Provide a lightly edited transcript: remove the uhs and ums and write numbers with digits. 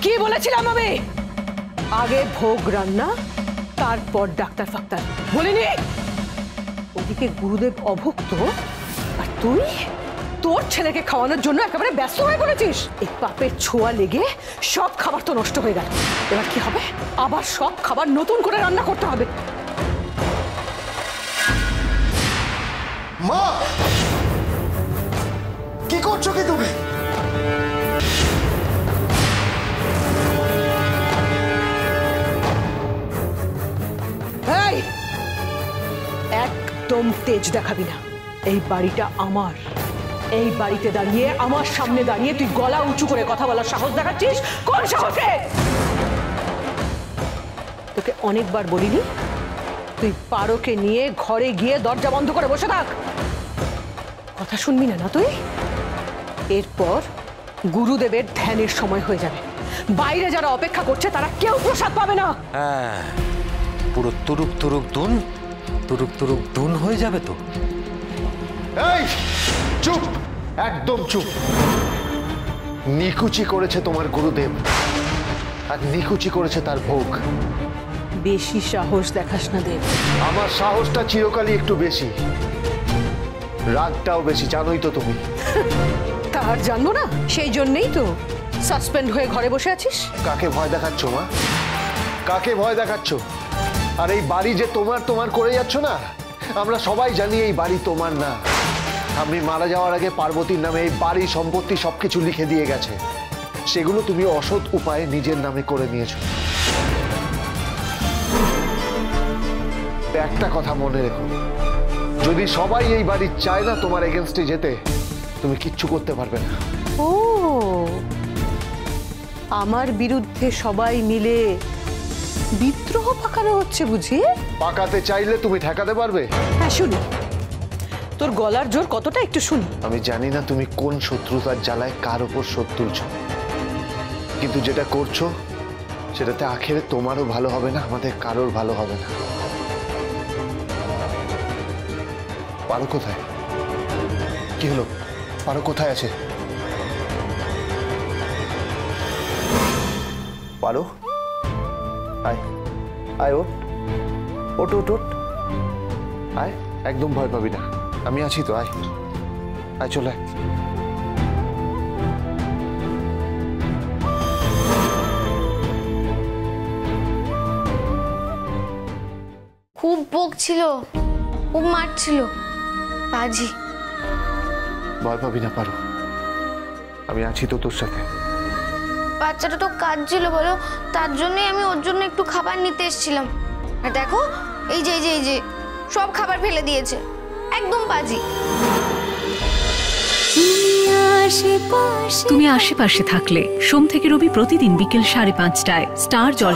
কি বলেছিলাম আমি? আগে ভোগ রান্না, তারপর ডাক্তার ফাক্তার, বলিনি? ওদিকে গুরুদেব অভুক্ত, আর তুই তোর ছেলেকে খাওয়ানোর জন্য একেবারে ব্যস্ত হয়ে পড়েছিস। এই পাপের ছোঁয়া লেগে সব খাবার তো নষ্ট হয়ে গেল। এবার কি হবে? আবার সব খাবার নতুন করে রান্না করতে হবে। মা, কি করছো কি তুমি? এই, একদম তেজ দেখাবি না। এই বাড়িটা আমার। এই বাড়িতে দাঁড়িয়ে, আমার সামনে দাঁড়িয়ে তুই গলা উঁচু করে কথা বলার সাহস দেখাচ্ছিস? কোন সাহসে? তোকে অনেকবার বলিনি তুই পারোকে নিয়ে ঘরে গিয়ে দরজা বন্ধ করে বসে থাক? কথা শুনবি না? না তুই? এরপর গুরুদেবের ধ্যানের সময় হয়ে যাবে। বাইরে যারা অপেক্ষা করছে তারা কেউ প্রসাদ পাবে না। হ্যাঁ, পুরো তুরুক তুরুক দুন হয়ে যাবে তো। এই চুপ, একদম চুপ। নিকুচি করেছে তোমার গুরুদেব, আর নিকুচি করেছে তার ভোগ। বেশি সাহস দেখাস না দেব। আমার সাহসটা চিরকালই একটু বেশি, রাগটাও বেশি, জানোই তো তুমি। তার জানবো না? সেই জন্যই তো সাসপেন্ড হয়ে ঘরে বসে আছিস। কাকে ভয় দেখাচ্ছ মা? কাকে ভয় দেখাচ্ছ? আর এই বাড়ি যে তোমার তোমার করে যাচ্ছ না, আমরা সবাই জানি এই বাড়ি তোমার না। আমি মারা যাওয়ার আগে পার্বতীর নামে এই বাড়ি সম্পত্তি সবকিছু লিখে দিয়ে গেছে। সেগুলো তুমি অসৎ উপায়ে নিজের নামে করে নিয়েছো। একটা কথা মনে রেখো, যদি সবাই এই বাড়ি চায় না তোমার এগেনস্টে যেতে, তুমি কিচ্ছু করতে পারবে না। ও, আমার বিরুদ্ধে সবাই মিলে বিদ্রোহ পাকানো হচ্ছে বুঝি? পাকাতে চাইলে তুমি ঠেকাতে পারবে? হ্যাঁ, শুনি তোর গলার জোর কতটা, একটু শুনি। আমি জানি না তুমি কোন শত্রুতার জ্বালায় কার ওপর শোধ তুলছো, কিন্তু যেটা করছো সেটাতে আখেরে তোমারও ভালো হবে না, আমাদের কারোর ভালো হবে না। পারো কোথায়? কি হলো? পারো কোথায় আছে? পারো, আয় আয়, ওঠ ওঠ ওঠ ওঠ, আয়, একদম ভয় পাবি না, আমি আছি তো, আয় আয়, চলে আয়। খুব বকছিল, খুব মারছিল, বাজি। ভয় পাবি না পারো, আমি আছি তো তোর সাথে। বাচ্চাটা তো কাঁদছিল বলো, তার জন্যই আমি ওর জন্য একটু খাবার নিতে এসেছিলাম। আর দেখো, এই যে এই যে সব খাবার ফেলে দিয়েছে, একদম বাজি। তুমি আশেপাশে থাকলে সোম থেকে রবি প্রতিদিন বিকেল 5:30টায় স্টার জল